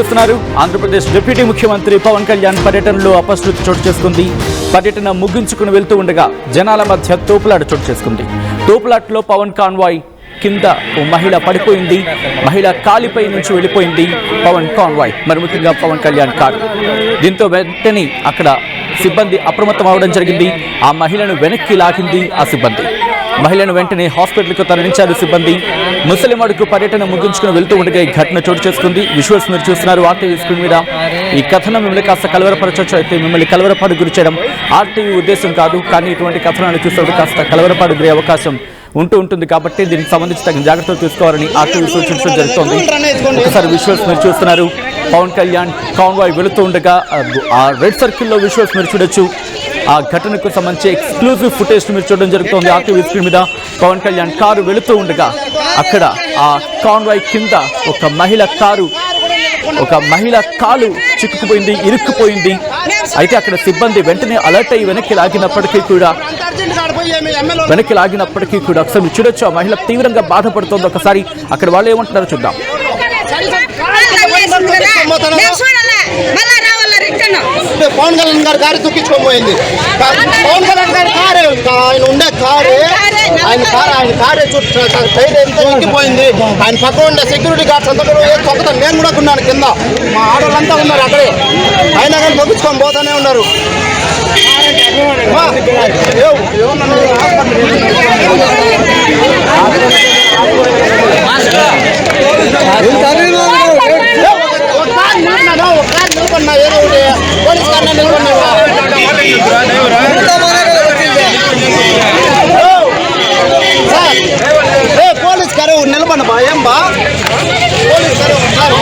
Andhra Pradesh deputy ముఖ్యమంత్రి పవన్ కళ్యాణ్ పర్యటనలో అపశృతి చోటు చేసుకుంది. పర్యటన ముగించుకుని వెళ్తూ ఉండగా జనాల మధ్య తోపులాట చోటు చేసుకుంది. తోపులాటలో పవన్ కాన్వాయ్ కింద ఓ మహిళ పడిపోయింది. మహిళ కాలిపై నుంచి వెళ్ళిపోయింది పవన్ కాన్వాయ్, మరి ముఖ్యంగా పవన్ కళ్యాణ్ కారు. దీంతో వెంటనే అక్కడ సిబ్బంది అప్రమత్తం అవడం జరిగింది. ఆ మహిళను వెనక్కి లాగింది ఆ సిబ్బంది. మహిళను వెంటనే హాస్పిటల్కు తరలించారు సిబ్బంది. ముస్లిం అడుగు పర్యటన ముగించుకుని వెళ్తూ ఉండగా ఈ ఘటన చోటు చేసుకుంది. విజువల్స్ మీరు చూస్తున్నారు ఆర్టీవీ స్క్రీన్ మీద. ఈ కథనం మిమ్మల్ని కాస్త కలవరపరచవచ్చు, అయితే మిమ్మల్ని కలవరపాటు గురి చేయడం ఆర్టీవీ ఉద్దేశం కాదు. కానీ ఇటువంటి కథనాన్ని చూసినప్పుడు కాస్త కలవరపాటు గురే అవకాశం ఉంటుంది కాబట్టి దీనికి సంబంధించి తగిన జాగ్రత్తలు తీసుకోవాలని ఆర్టీవీ సూచించడం జరుగుతోంది. ఒకసారి విజువల్స్ మీరు చూస్తున్నారు. పవన్ కళ్యాణ్ కాన్వాయ్ వెళుతూ ఉండగా ఆ రెడ్ సర్కిల్లో విజువల్స్ మీరు చూడొచ్చు. ఆ ఘటనకు సంబంధించి ఎక్స్క్లూజివ్ ఫుటేజ్ మీరు చూడడం జరుగుతోంది ఆర్టీవీ స్క్రీన్ మీద. పవన్ కళ్యాణ్ కారు వెళుతూ ఉండగా అక్కడ ఆ కాన్వాయ్ కింద ఒక మహిళ కాలు చిక్కుకుపోయింది, ఇరుక్కుపోయింది. అయితే అక్కడ సిబ్బంది వెంటనే అలర్ట్ అయ్యి వెనక్కి లాగినప్పటికీ కూడా ఒకసారి మీరు చూడొచ్చు ఆ మహిళ తీవ్రంగా బాధపడుతోంది. ఒకసారి అక్కడ వాళ్ళు ఏమంటున్నారో చూద్దాం. పవన్ కళ్యాణ్ గారి కారు తుక్కించుకోబోయింది. పవన్ కళ్యాణ్ గారి కారే ఆయన ఉండే కారే ఎక్కిపోయింది. ఆయన పక్కన ఉండే సెక్యూరిటీ గార్డ్స్ అంతా కూడా తొక్కుతారు. నేను కూడా ఉన్నాను కింద, మా ఆడవాళ్ళంతా ఉన్నారు అక్కడే. అయినా కానీ తొక్కించుకొని పోతానే ఉన్నారు. ఏదో ఒకటి పోలీస్ కారణం నిలబడినా పోలీస్ కారు నిలబడి బా ఏం బా పోలీస్ కారు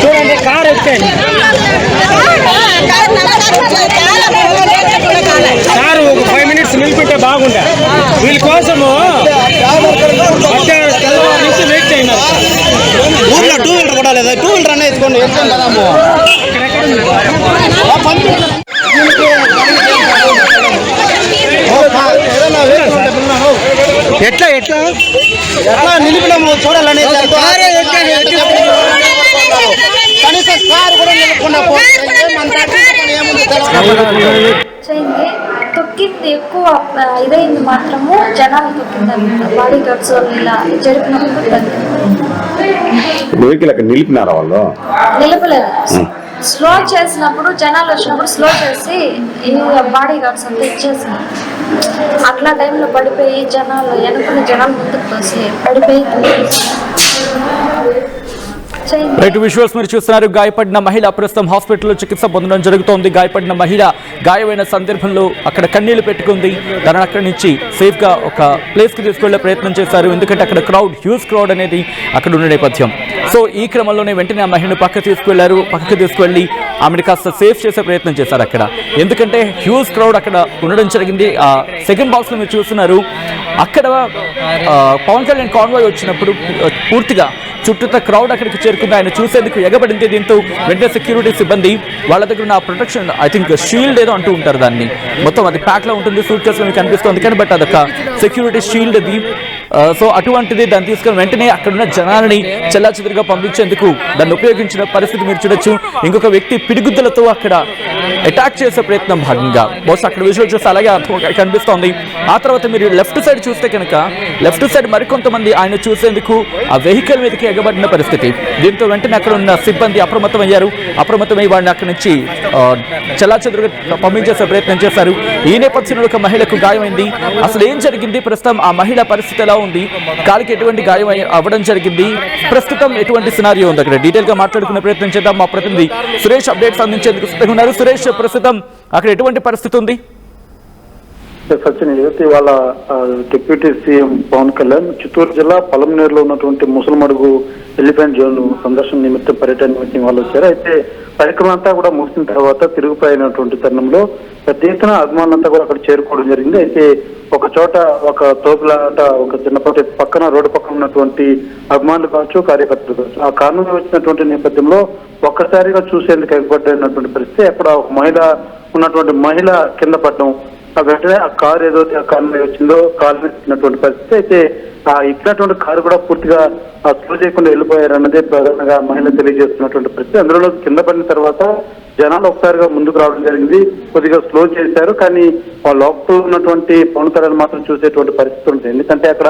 చూడండి కారు ఎక్కండి. కారు ఒక 5 minutes నిలిపితే బాగుండే. వీళ్ళ కోసము నుంచి వెయిట్ చేయన్నారు. ఊర్లో 2 wheeler కూడా లేదా? 2 wheeler అనే ఎత్తుకోండి. ఎట్లా ఎట్లా ఎట్లా నిలిపినాము చూడాలని కనీసం కారు కూడా నిలుపుకున్నా తొక్కింది ఎక్కువ ఇదైంది మాత్రము జనాలు తొక్కింది. బాడీ గార్డ్స్ ఇలా జరిపినప్పుడు నిలిపినారా వాళ్ళు? నిలపలేదు. స్లో చేసినప్పుడు జనాలు వచ్చినప్పుడు స్లో చేసి బాడీ గార్డ్స్ అంతా ఇచ్చేసినారు. అట్లా టైంలో పడిపోయి జనాలు వెనుకున్న జనాలు ముందుకు తోసి పడిపోయి విజువల్స్ మీరు చూస్తున్నారు. గాయపడిన మహిళ ప్రస్తుతం హాస్పిటల్లో చికిత్స పొందడం జరుగుతోంది. గాయపడిన మహిళ గాయమైన సందర్భంలో అక్కడ కన్నీళ్లు పెట్టుకుంది. దానిని అక్కడి నుంచి సేఫ్ గా ఒక ప్లేస్ కి తీసుకెళ్లే ప్రయత్నం చేశారు. ఎందుకంటే అక్కడ హ్యూజ్ క్రౌడ్ అనేది అక్కడ ఉన్న నేపథ్యం. సో ఈ క్రమంలోనే వెంటనే ఆ మహిళను పక్కకు తీసుకువెళ్ళి ఆమెను కాస్త సేఫ్ చేసే ప్రయత్నం చేశారు అక్కడ. ఎందుకంటే హ్యూజ్ క్రౌడ్ అక్కడ ఉండడం జరిగింది. ఆ సెకండ్ బాక్స్ లో మీరు చూస్తున్నారు. అక్కడ పవన్ కళ్యాణ్ కాన్వాయ్ వచ్చినప్పుడు పూర్తిగా చుట్టూత క్రౌడ్ అక్కడికి చేరుకుంది. ఆయన చూసేందుకు ఎగబడింది. దీంతో వెంటనే సెక్యూరిటీ సిబ్బంది వాళ్ళ దగ్గర ఉన్న ప్రొటెక్షన్ ఐ థింక్ షీల్డ్ ఏదో అంటూ ఉంటారు దాన్ని, మొత్తం అది ప్యాక్ లో ఉంటుంది. సూట్ కేసులో మీకు కనిపిస్తుంది కానీ బట్ అదొక సెక్యూరిటీ షీల్డ్ అది. సో అటువంటిది దాన్ని తీసుకొని వెంటనే అక్కడున్న జనాలని చెల్లాచెదురుగా పంపించేందుకు దాన్ని ఉపయోగించిన పరిస్థితి మీరు చూడొచ్చు. ఇంకొక వ్యక్తి పిడిగుద్దలతో అక్కడ అటాక్ చేసే ప్రయత్నం భాగంగా బహుశా అక్కడ విజువల్ చూస్తే అలాగే కనిపిస్తోంది. ఆ తర్వాత మీరు లెఫ్ట్ సైడ్ చూస్తే కనుక లెఫ్ట్ సైడ్ మరికొంతమంది ఆయన చూసేందుకు ఆ వెహికల్ మీదకి ఎగబడిన పరిస్థితి. దీంతో వెంటనే అక్కడ ఉన్న సిబ్బంది అప్రమత్తమై వాడిని అక్కడి నుంచి చెల్లాచెదురుగా పంపించేసే ప్రయత్నం చేశారు. ఈ నేపథ్యంలో ఒక మహిళకు గాయమైంది. అసలు ఏం జరిగింది, ప్రస్తుతం ఆ మహిళ పరిస్థితి ఎలా ఉంది, కాలికి ఎటువంటి గాయం అవ్వడం జరిగింది, ప్రస్తుతం ఎటువంటి సినారియో ఉంది, అక్కడ డీటెయిల్ గా మాట్లాడుకునే ప్రయత్నం చేద్దాం. మా ప్రతినిధి సురేష్ అప్డేట్స్ అందించేందుకు సిద్ధంగా ఉన్నారు. సురేష్, ప్రస్తుతం అక్కడ ఎటువంటి పరిస్థితి ఉంది? సచిన్, ఇవాళ డిప్యూటీ సీఎం పవన్ కళ్యాణ్ చిత్తూరు జిల్లా పలమనేరులో ఉన్నటువంటి ముసలమడుగు ఎలిఫెంట్ జోన్ సందర్శన నిమిత్తం పర్యటన నిమిత్తం వాళ్ళు వచ్చారు. అయితే కార్యక్రమం అంతా కూడా ముగిసిన తర్వాత తిరుగుపోయినటువంటి తరుణంలో పెద్ద ఎత్తున అభిమానులంతా కూడా అక్కడ చేరుకోవడం జరిగింది. అయితే ఒక చోట ఒక తోపులాట, ఒక చిన్నపాటి పక్కన రోడ్డు పక్కన ఉన్నటువంటి అభిమానులు కావచ్చు, కార్యకర్తలు కావచ్చు, ఆ కారణంగా వచ్చినటువంటి నేపథ్యంలో ఒక్కసారిగా చూసేందుకు ఎగబడ్డైనటువంటి పరిస్థితి. అక్కడ ఒక ఉన్నటువంటి మహిళ కింద పడడం, వెంటనే ఆ కారు ఏదైతే ఆ కారు మీద వచ్చిందో కారు మీద ఇచ్చినటువంటి పరిస్థితి. అయితే ఆ ఇచ్చినటువంటి కారు కూడా పూర్తిగా స్లో చేయకుండా వెళ్ళిపోయారన్నదే ప్రధానంగా మహిళ తెలియజేస్తున్నటువంటి పరిస్థితి. అందులో కింద పడిన తర్వాత జనాలు ఒకసారిగా ముందుకు రావడం జరిగింది, కొద్దిగా స్లో చేశారు. కానీ ఆ లోపల ఉన్నటువంటి పవన్ కళ్యాణ్ మాత్రం చూసేటువంటి పరిస్థితి ఉంటుంది. ఎందుకంటే అక్కడ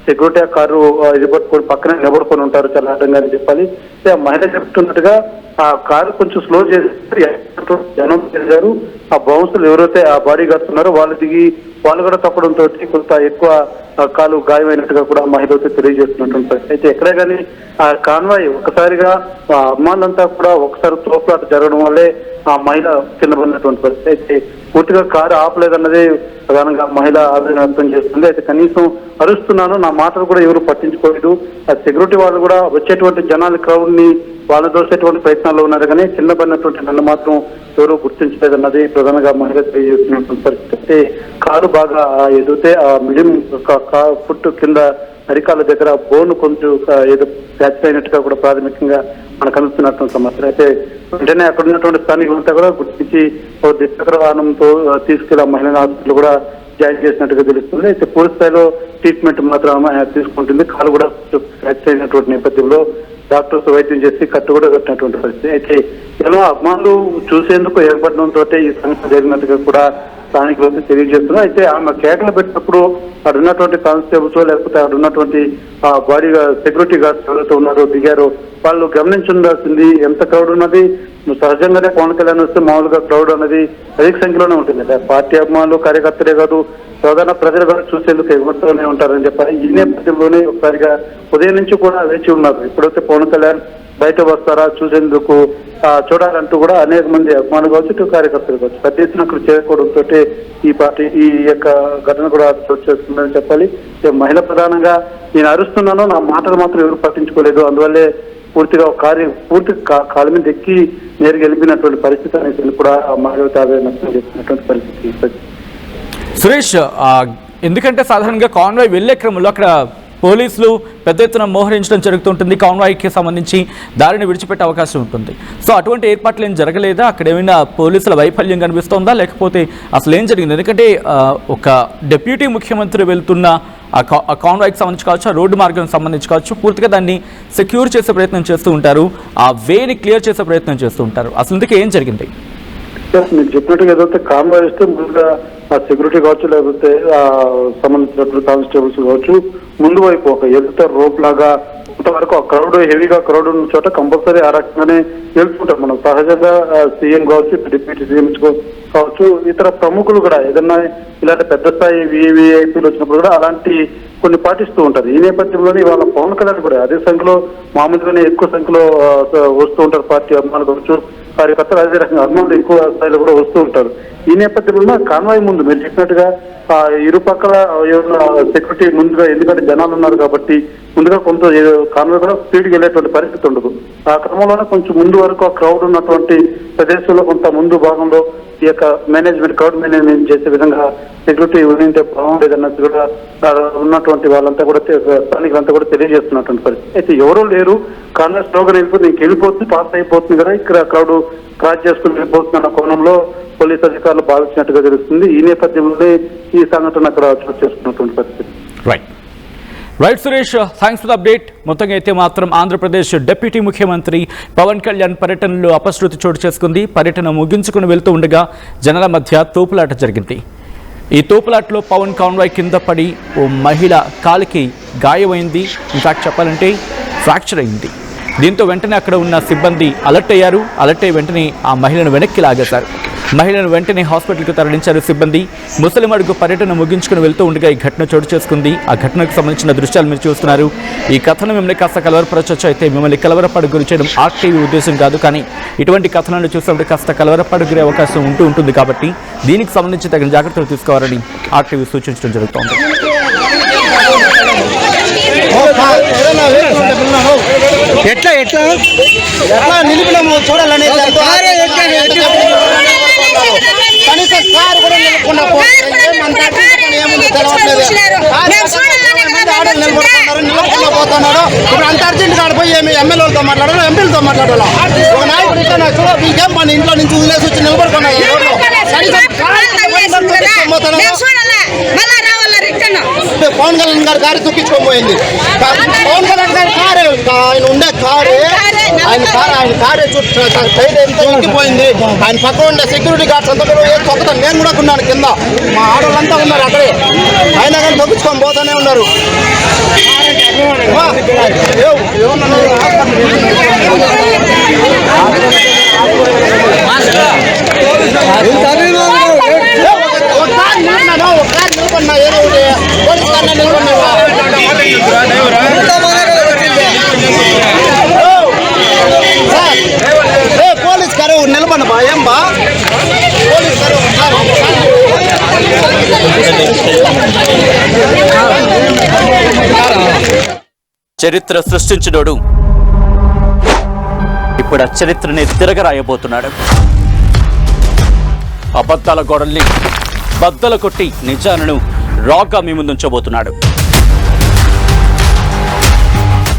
సెక్యూరిటీ ఆ కారు ఇది పట్టుకొని పక్కనే నిలబడుకొని ఉంటారు చాలా అడ్డంగా అని చెప్పాలి. ఆ మహిళ చెప్తున్నట్టుగా ఆ కారు కొంచెం స్లో చేశారు, జనం చేశారు. ఆ బౌన్సులు ఎవరైతే ఆ బాడీ గార్డ్స్ ఉన్నారో వాళ్ళు దిగి వాళ్ళు కూడా తప్పడంతో కొంత ఎక్కువ కాలు గాయమైనట్టుగా కూడా మహిళతో తెలియజేస్తున్నటువంటి పరిస్థితి. అయితే ఎక్కడే కానీ ఆ కాన్వాయ్ ఒకసారిగా ఆ అమ్మాయిలంతా కూడా ఒకసారి తోపులాట జరగడం వల్లే ఆ మహిళ కింద పడినటువంటి పరిస్థితి. అయితే పూర్తిగా కారు ఆపలేదన్నదే ప్రధానంగా మహిళ ఆవేదన వ్యక్తం చేస్తుంది. అయితే కనీసం అరుస్తున్నాను, నా మాటలు కూడా ఎవరు పట్టించుకోలేదు. ఆ సెక్యూరిటీ వాళ్ళు కూడా వచ్చేటువంటి జనాల క్రౌడ్ ని వాళ్ళు దోసేటువంటి ప్రయత్నాల్లో ఉన్నారు, కానీ కింద పడినటువంటి నన్ను మాత్రం ఎవరు గుర్తించలేదన్నది ప్రధానంగా మహిళ తెలియజేస్తున్నటువంటి పరిస్థితి. అయితే కారు బాగా ఎదిగితే ఆ మిడియం ఫుట్ కింద అరికాల దగ్గర బోన్ కొంచెం ఏదో ఫ్రాక్చర్ అయినట్టుగా కూడా ప్రాథమికంగా మనకు అందుతున్నటువంటి సమాచారం. అయితే వెంటనే అక్కడ ఉన్నటువంటి స్థానికులంతా కూడా గుర్తించి ద్విచక్ర వాహనంతో తీసుకెళ్లి మహిళల హాస్పిటల్ కూడా జాయిన్ చేసినట్టుగా తెలుస్తుంది. అయితే పూర్తి స్థాయిలో ట్రీట్మెంట్ మాత్రం తీసుకుంటుంది. కాలు కూడా ఫ్రాక్చర్ అయినటువంటి నేపథ్యంలో డాక్టర్స్ వైద్యం చేసి కట్టు కూడా కట్టినటువంటి పరిస్థితి. అయితే ఇలా అభిమానులు చూసేందుకు ఏర్పడడంతో ఈ సంఘటన జరిగినట్టుగా కూడా స్థానికులు తెలియజేస్తున్నారు. అయితే ఆమె కేకలు పెట్టినప్పుడు అక్కడ ఉన్నటువంటి కానిస్టేబుల్స్ లేకపోతే అక్కడ ఉన్నటువంటి బాడీ సెక్యూరిటీ గార్డ్స్ ఎవరైతే ఉన్నారో దిగారో వాళ్ళు గమనించాల్సింది ఎంత క్రౌడ్ ఉన్నది. సహజంగానే పవన్ కళ్యాణ్ వస్తే మామూలుగా క్రౌడ్ అన్నది అధిక సంఖ్యలోనే ఉంటుంది. పార్టీ అభిమానులు కార్యకర్తలే కాదు సాధారణ ప్రజలు కూడా చూసేందుకు ఎగురుతూనే ఉంటారని చెప్పారు. ఈ నేపథ్యంలోనే ఒకసారిగా ఉదయం నుంచి కూడా వేచి ఉన్నారు. ఎప్పుడైతే పవన్ కళ్యాణ్ బయట వస్తారా చూసేందుకు చూడాలంటూ కూడా అనేక మంది అభిమానులు కావచ్చు కార్యకర్తలు కావచ్చు పెద్ద ఎత్తున అక్కడ చేరుకోవడంతో ఈ యొక్క ఘటన కూడా చోటు చేసుకుందని చెప్పాలి. మహిళ ప్రధానంగా నేను అరుస్తున్నాను, నా మాటలు మాత్రం ఎవరు పట్టించుకోలేదు, అందువల్లే పూర్తిగా కాలు మీద ఎక్కి నేరుగా వెళ్ళిపోయినటువంటి పరిస్థితి అనేది కూడా మహిళ నష్టం చేస్తున్నటువంటి పరిస్థితి. సురేష్, ఎందుకంటే సాధారణంగా కాన్వాయ్ వెళ్లే క్రమంలో అక్కడ పోలీసులు పెద్ద ఎత్తున మోహరించడం జరుగుతుంటుంది. కాన్వాయ్కి సంబంధించి దారిని విడిచిపెట్టే అవకాశం ఉంటుంది. సో అటువంటి ఏర్పాట్లు ఏం జరగలేదా? అక్కడ ఏమైనా పోలీసుల వైఫల్యం కనిపిస్తోందా, లేకపోతే అసలు ఏం జరిగింది? ఎందుకంటే ఒక డిప్యూటీ ముఖ్యమంత్రి వెళ్తున్న ఆ కాన్వాయ్కి సంబంధించి కావచ్చు, ఆ రోడ్డు మార్గం సంబంధించి కావచ్చు, పూర్తిగా దాన్ని సెక్యూర్ చేసే ప్రయత్నం చేస్తూ ఉంటారు, ఆ వేని క్లియర్ చేసే ప్రయత్నం చేస్తూ ఉంటారు. అసలు ఇందుకు ఏం జరిగింది? మీరు చెప్పినట్టుగా ఏదైతే కాన్వాయ్ వస్తే ముందుగా ఆ సెక్యూరిటీ కావచ్చు లేకపోతే సంబంధించినటువంటి కానిస్టేబుల్స్ కావచ్చు ముందు వైపు ఒక ఎదుట రోప్ లాగా కొంతవరకు ఆ క్రౌడ్ హెవీగా క్రౌడ్ ఉన్న చోట కంపల్సరీ ఆ రకంగానే వెళ్తుంటారు. మనం సహజంగా సీఎం కావచ్చు, డిప్యూటీ సీఎం కావచ్చు, ఇతర ప్రముఖులు కూడా ఏదన్నా ఇలాంటి పెద్ద స్థాయి విఐపీలు వచ్చినప్పుడు కూడా అలాంటి కొన్ని పాటిస్తూ ఉంటారు. ఈ నేపథ్యంలోనే ఇవాళ పవన్ కళ్యాణ్ కూడా అదే సంఖ్యలో మామూలుగానే ఎక్కువ సంఖ్యలో వస్తూ ఉంటారు. పార్టీ అభిమానులు కావచ్చు, కార్యకర్తలు అదే రకంగా అభిమానులు ఎక్కువ స్థాయిలో కూడా వస్తూ ఉంటారు. ఈ నేపథ్యంలో కాన్వాయ్ ముందు మీరు చెప్పినట్టుగా ఇరుపక్కల సెక్యూరిటీ ముందుగా, ఎందుకంటే జనాలు ఉన్నారు కాబట్టి ముందుగా కొంత కాన్వాయ్ కూడా స్పీడ్కి వెళ్ళేటువంటి పరిస్థితి ఉండదు. ఆ క్రమంలోనే కొంచెం ముందు వరకు ఆ క్రౌడ్ ఉన్నటువంటి ప్రదేశంలో కొంత ముందు భాగంలో ఈ యొక్క క్రౌడ్ మేనేజ్మెంట్ చేసే విధంగా సెక్యూరిటీ ఉంటే బాగుండేదన్నది కూడా ఉన్నటువంటి వాళ్ళంతా కూడా స్థానికులంతా కూడా తెలియజేస్తున్నటువంటి పరిస్థితి. అయితే ఎవరూ లేరు, కాన్వాయ్ స్లోగన్ వెళ్ళిపోతుంది, నీకు వెళ్ళిపోతుంది, పాస్ అయిపోతుంది కదా, ఇక్కడ క్రౌడ్ క్రాస్ చేసుకుని వెళ్ళిపోతున్న కోణంలో పోలీసు అధికారులు భావించినట్టుగా తెలుస్తుంది. ఈ నేపథ్యంలోనే ఈ సంఘటన అక్కడ చోటు చేసుకున్నటువంటి పరిస్థితి. Right Suresh, thanks for the update. మొత్తంగా అయితే మాత్రం ఆంధ్రప్రదేశ్ డిప్యూటీ ముఖ్యమంత్రి పవన్ కళ్యాణ్ పర్యటనలో అపశృతి చోటు చేసుకుంది. పర్యటన ముగించుకుని వెళ్తూ ఉండగా జనాల మధ్య తోపులాట జరిగింది. ఈ తోపులాటలో పవన్ కాన్వాయ్ కింద పడి ఓ మహిళ కాలికి గాయమైంది. ఇన్ఫాక్ట్ చెప్పాలంటే ఫ్రాక్చర్ అయింది. దీంతో వెంటనే అక్కడ ఉన్న సిబ్బంది అలర్ట్ అయ్యారు. అలర్ట్ అయ్యి వెంటనే ఆ మహిళను వెనక్కి లాగేశారు. మహిళను వెంటనే హాస్పిటల్కి తరలించారు సిబ్బంది. ముసలిమడుగు పర్యటన ముగించుకుని వెళ్తూ ఉండగా ఈ ఘటన చోటు చేసుకుంది. ఆ ఘటనకు సంబంధించిన దృశ్యాలు మీరు చూస్తున్నారు. ఈ కథనం మిమ్మల్ని కాస్త కలవరపరచొచ్చు, అయితే మిమ్మల్ని కలవరపాటు గురి చేయడం ఆర్టీవీ ఉద్దేశం కాదు. కానీ ఇటువంటి కథనాలు చూసినప్పుడు కాస్త కలవరపాటు గురే అవకాశం ఉంటుంది కాబట్టి దీనికి సంబంధించి తగిన జాగ్రత్తలు తీసుకోవాలని ఆర్టీవీ సూచించడం జరుగుతోంది. ఎట్లా నిలిపినాము చూడాలని కనీసం కారు కూడా నిలబడుతున్నారు. ఇప్పుడు అంత అర్జెంట్ కాడిపోయి ఏమి ఎమ్మెల్యేలతో మాట్లాడాలి, ఎంపీలతో మాట్లాడాలి. ఒక నాయకుడు ఇట్లా చూడ మీకేం పని, ఇంట్లో నుంచి వదిలేసి వచ్చి నిలబడుకున్నారు. తప్పించుకోబోతున్నాను పవన్ కళ్యాణ్ గారి కారు తప్పించుకోబోయింది. పవన్ కళ్యాణ్ గారి కారు ఆయన ఉండే కారు ఆయన కారే ఎక్కిపోయింది. ఆయన పక్కన ఉండే సెక్యూరిటీ గార్డ్స్ అంతా కూడా తొక్కుతాను. నేను కూడా ఉన్నాను కింద, మా ఆడవాళ్ళంతా ఉన్నారు అక్కడే. అయినా కానీ తప్పించుకొని పోతానే ఉన్నారు. పోలీస్ గారు నిలబడి బా ఏం బా పోలీస్ గారు చరిత్ర సృష్టించినోడు ఇప్పుడు ఆ చరిత్రని తిరగరాయబోతున్నాడు. అబద్ధాల గోడల్ని బద్దలు కొట్టి నిజాలను రాగా మీ ముందుంచబోతున్నాడు.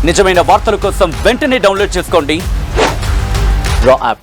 నిజమైన వార్తల కోసం వెంటనే డౌన్లోడ్ చేసుకోండి రా యాప్ని.